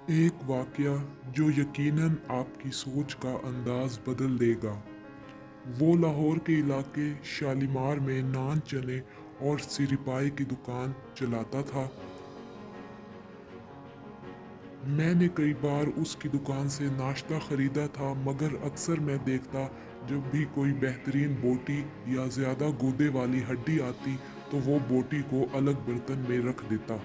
एक वाकया जो यकीनन आपकी सोच का अंदाज बदल देगा। वो लाहौर के इलाके शालीमार में नान चने और सिरिपाई की दुकान चलाता था। मैंने कई बार उसकी दुकान से नाश्ता खरीदा था, मगर अक्सर मैं देखता जब भी कोई बेहतरीन बोटी या ज़्यादा गूदे वाली हड्डी आती तो वो बोटी को अलग बर्तन में रख देता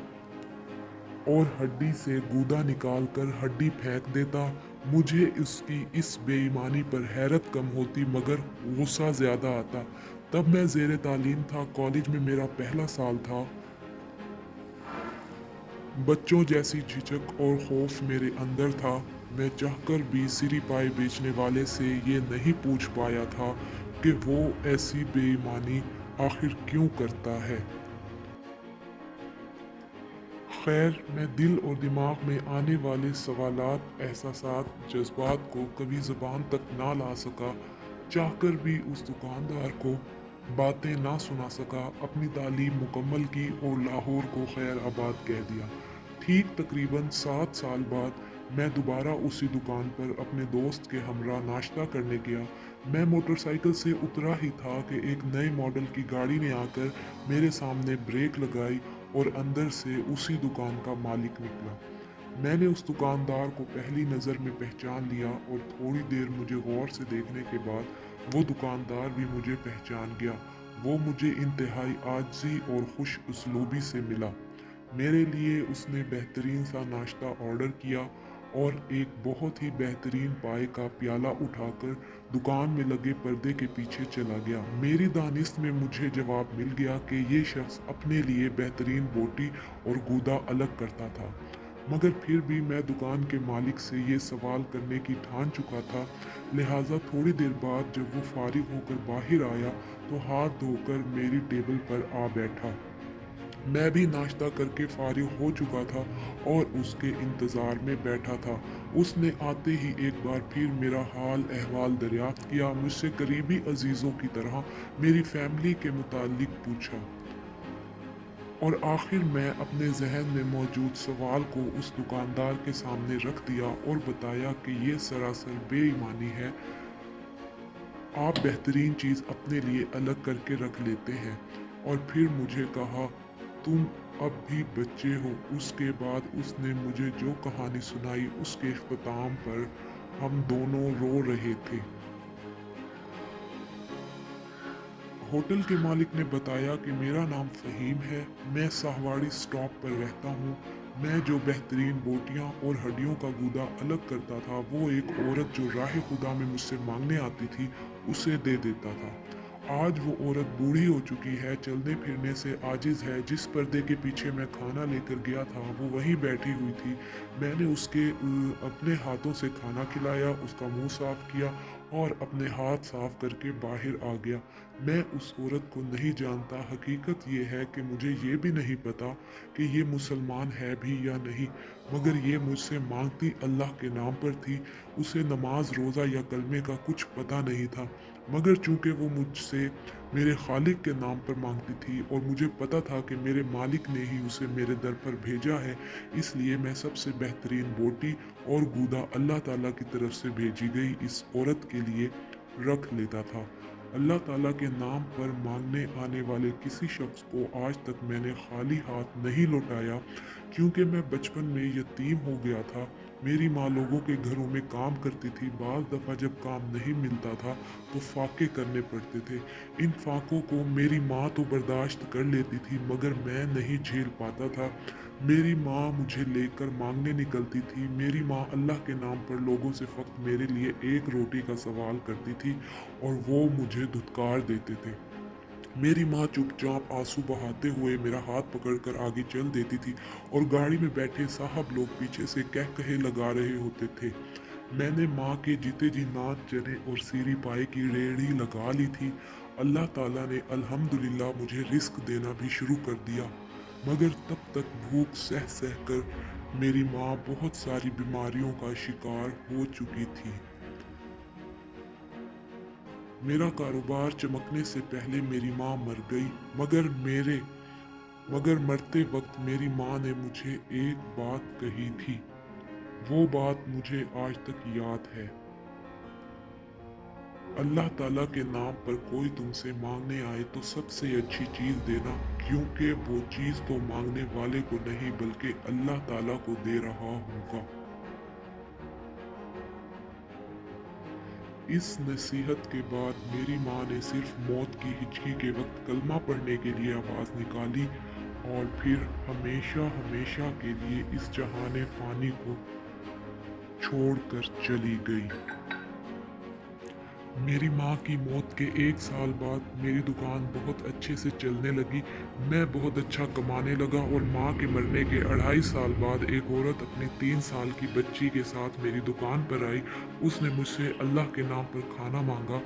और हड्डी से गूदा निकाल कर हड्डी फेंक देता। मुझे उसकी इस बेईमानी पर हैरत कम होती, मगर गुस्सा ज़्यादा आता। तब मैं ज़ेरे तालीम था, कॉलेज में मेरा पहला साल था। बच्चों जैसी झिझक और खौफ मेरे अंदर था। मैं चाहकर भी सिरी पाए बेचने वाले से ये नहीं पूछ पाया था कि वो ऐसी बेईमानी आखिर क्यों करता है। खैर, मैं दिल और दिमाग में आने वाले सवालात, एहसासात, जज्बात को कभी ज़बान तक ना ला सका। चाहकर भी उस दुकानदार को बातें ना सुना सका। अपनी तालीम मुकम्मल की और लाहौर को खैर आबाद कह दिया। ठीक तकरीबन 7 साल बाद मैं दोबारा उसी दुकान पर अपने दोस्त के हमरा नाश्ता करने गया। मैं मोटरसाइकिल से उतरा ही था कि एक नए मॉडल की गाड़ी ने आकर मेरे सामने ब्रेक लगाई और अंदर से उसी दुकान का मालिक निकला। मैंने उस दुकानदार को पहली नज़र में पहचान लिया और थोड़ी देर मुझे गौर से देखने के बाद वो दुकानदार भी मुझे पहचान गया। वो मुझे इंतहाई आजिज़ी और खुश उसलूबी से मिला। मेरे लिए उसने बेहतरीन सा नाश्ता ऑर्डर किया और एक बहुत ही बेहतरीन पाए का प्याला उठाकर दुकान में लगे पर्दे के पीछे चला गया। मेरी दानिश में मुझे जवाब मिल गया कि ये शख्स अपने लिए बेहतरीन बोटी और गूदा अलग करता था। मगर फिर भी मैं दुकान के मालिक से ये सवाल करने की ठान चुका था। लिहाजा थोड़ी देर बाद जब वो फारिग होकर बाहर आया तो हाथ धोकर मेरी टेबल पर आ बैठा। मैं भी नाश्ता करके फारिग हो चुका था और उसके इंतज़ार में बैठा था। उसने आते ही एक बार फिर मेरा हाल अहवाल दरियाफ्त किया, मुझसे करीबी अजीज़ों की तरह मेरी फैमिली के मुतालिक पूछा और आखिर मैं अपने जहन में मौजूद सवाल को उस दुकानदार के सामने रख दिया और बताया कि ये सरासर बेईमानी है। आप बेहतरीन चीज़ अपने लिए अलग करके रख लेते हैं। और फिर मुझे कहा, तुम अब भी बच्चे हो। उसके बाद उसने मुझे जो कहानी सुनाई उसके इख्तिताम पर हम दोनों रो रहे थे। होटल के मालिक ने बताया कि मेरा नाम फ़हीम है, मैं साहवाड़ी स्टॉप पर रहता हूँ। मैं जो बेहतरीन बोटियाँ और हड्डियों का गूदा अलग करता था वो एक औरत जो राह खुदा में मुझसे मांगने आती थी उसे दे देता था। आज वो औरत बूढ़ी हो चुकी है, चलने फिरने से आजिज़ है। जिस पर्दे के पीछे मैं खाना लेकर गया था वो वहीं बैठी हुई थी। मैंने उसके अपने हाथों से खाना खिलाया, उसका मुंह साफ किया और अपने हाथ साफ करके बाहर आ गया। मैं उस औरत को नहीं जानता। हकीकत ये है कि मुझे ये भी नहीं पता कि ये मुसलमान है भी या नहीं, मगर ये मुझसे मांगती अल्लाह के नाम पर थी। उसे नमाज, रोज़ा या कलमे का कुछ पता नहीं था, मगर चूंकि वो मुझसे मेरे खालिक के नाम पर मांगती थी और मुझे पता था कि मेरे मालिक ने ही उसे मेरे दर पर भेजा है, इसलिए मैं सबसे बेहतरीन बोटी और गूदा अल्लाह ताला की तरफ से भेजी गई इस औरत के लिए रख लेता था। अल्लाह ताला के नाम पर मांगने आने वाले किसी शख्स को आज तक मैंने खाली हाथ नहीं लौटाया, क्योंकि मैं बचपन में यतीम हो गया था। मेरी माँ लोगों के घरों में काम करती थी। बाज़ दफ़ा जब काम नहीं मिलता था तो फाके करने पड़ते थे। इन फाकों को मेरी माँ तो बर्दाश्त कर लेती थी, मगर मैं नहीं झेल पाता था। मेरी माँ मुझे लेकर मांगने निकलती थी। मेरी माँ अल्लाह के नाम पर लोगों से फ़क़्त मेरे लिए एक रोटी का सवाल करती थी और वो मुझे धुतकार देते थे। मेरी माँ चुपचाप आंसू बहाते हुए मेरा हाथ पकड़कर आगे चल देती थी और गाड़ी में बैठे साहब लोग पीछे से कह कहे लगा रहे होते थे। मैंने माँ के जीते जी नाच, चने और सीरी पाए की रेहड़ी लगा ली थी। अल्लाह ताला ने अल्हम्दुलिल्लाह मुझे रिस्क देना भी शुरू कर दिया, मगर तब तक भूख सह सह कर मेरी माँ बहुत सारी बीमारियों का शिकार हो चुकी थी। मेरा कारोबार चमकने से पहले मेरी माँ मर गई, मगर मरते वक्त मेरी माँ ने मुझे एक बात कही थी। वो बात मुझे आज तक याद है। अल्लाह ताला के नाम पर कोई तुमसे मांगने आए तो सबसे अच्छी चीज़ देना, क्योंकि वो चीज़ तो मांगने वाले को नहीं बल्कि अल्लाह ताला को दे रहा होगा। इस नसीहत के बाद मेरी माँ ने सिर्फ मौत की हिचकी के वक्त कलमा पढ़ने के लिए आवाज़ निकाली और फिर हमेशा हमेशा के लिए इस जहाने फ़ानी को छोड़कर चली गई। मेरी माँ की मौत के 1 साल बाद मेरी दुकान बहुत अच्छे से चलने लगी। मैं बहुत अच्छा कमाने लगा और माँ के मरने के 2.5 साल बाद एक औरत अपनी 3 साल की बच्ची के साथ मेरी दुकान पर आई। उसने मुझसे अल्लाह के नाम पर खाना मांगा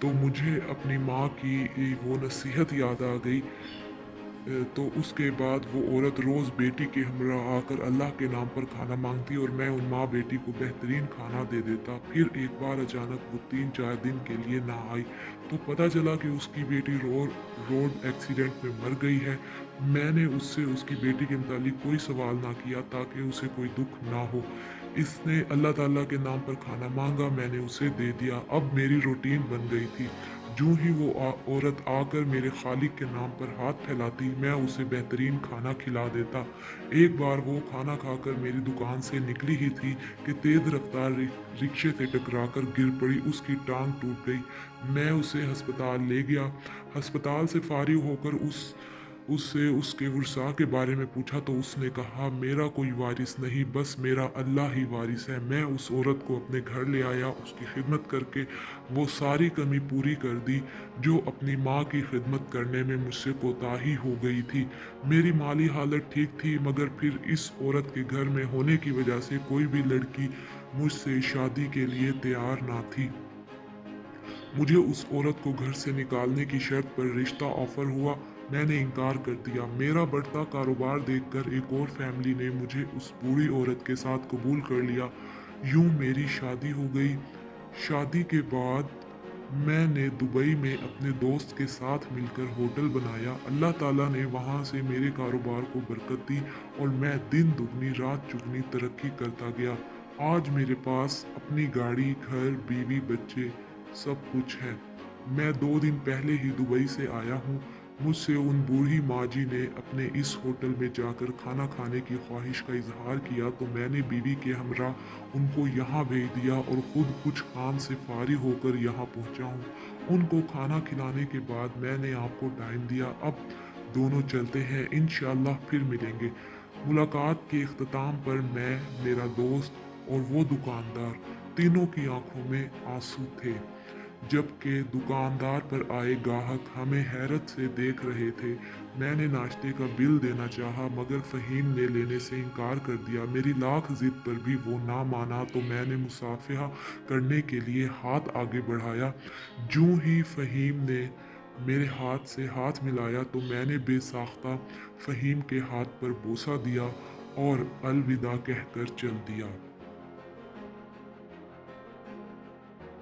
तो मुझे अपनी माँ की वो नसीहत याद आ गई। तो उसके बाद वो औरत रोज़ बेटी के हमरा आकर अल्लाह के नाम पर खाना मांगती और मैं उन माँ बेटी को बेहतरीन खाना दे देता। फिर एक बार अचानक वो 3-4 दिन के लिए ना आई तो पता चला कि उसकी बेटी रोड एक्सीडेंट में मर गई है। मैंने उससे उसकी बेटी के मुतालिक कोई सवाल ना किया ताकि उसे कोई दुख ना हो। इसने अल्लाह ताला के नाम पर खाना मांगा, मैंने उसे दे दिया। अब मेरी रूटीन बन गई थी। जूं ही वो औरत आकर मेरे खालिक के नाम पर हाथ फैलाती, मैं उसे बेहतरीन खाना खिला देता। एक बार वो खाना खाकर मेरी दुकान से निकली ही थी कि तेज रफ्तार रिक्शे से टकराकर गिर पड़ी, उसकी टांग टूट गई। मैं उसे अस्पताल ले गया। अस्पताल से फारिग होकर उससे उसके वर्सा के बारे में पूछा तो उसने कहा, मेरा कोई वारिस नहीं, बस मेरा अल्लाह ही वारिस है। मैं उस औरत को अपने घर ले आया, उसकी खिदमत करके वो सारी कमी पूरी कर दी जो अपनी माँ की खिदमत करने में मुझसे कोताही हो गई थी। मेरी माली हालत ठीक थी मगर फिर इस औरत के घर में होने की वजह से कोई भी लड़की मुझसे शादी के लिए तैयार ना थी। मुझे उस औरत को घर से निकालने की शर्त पर रिश्ता ऑफर हुआ। मैंने इनकार कर दिया। मेरा बढ़ता कारोबार देखकर एक और फैमिली ने मुझे उस बूढ़ी औरत के साथ कबूल कर लिया। यूं मेरी शादी हो गई। शादी के बाद मैंने दुबई में अपने दोस्त के साथ मिलकर होटल बनाया। अल्लाह ताला ने वहाँ से मेरे कारोबार को बरकत दी और मैं दिन दुगनी रात चुगनी तरक्की करता गया। आज मेरे पास अपनी गाड़ी, घर, बीवी, बच्चे सब कुछ है। मैं 2 दिन पहले ही दुबई से आया हूँ। मुझसे उन बूढ़ी माँ जी ने अपने इस होटल में जाकर खाना खाने की ख्वाहिश का इजहार किया तो मैंने बीवी के हमरा उनको यहाँ भेज दिया और खुद कुछ काम से फारिग होकर यहाँ पहुँचा हूँ। उनको खाना खिलाने के बाद मैंने आपको टाइम दिया। अब दोनों चलते हैं, इंशाल्लाह फिर मिलेंगे। मुलाकात के इख्तिताम पर मैं, मेरा दोस्त और वो दुकानदार, तीनों की आंखों में आंसू थे। जबकि दुकानदार पर आए गाहक हमें हैरत से देख रहे थे। मैंने नाश्ते का बिल देना चाहा मगर फ़हीम ने लेने से इनकार कर दिया। मेरी लाख जिद पर भी वो ना माना तो मैंने मुसाफिहा करने के लिए हाथ आगे बढ़ाया। जूं ही फ़हीम ने मेरे हाथ से हाथ मिलाया तो मैंने बेसाख्ता फ़हीम के हाथ पर बोसा दिया और अलविदा कहकर चल दिया।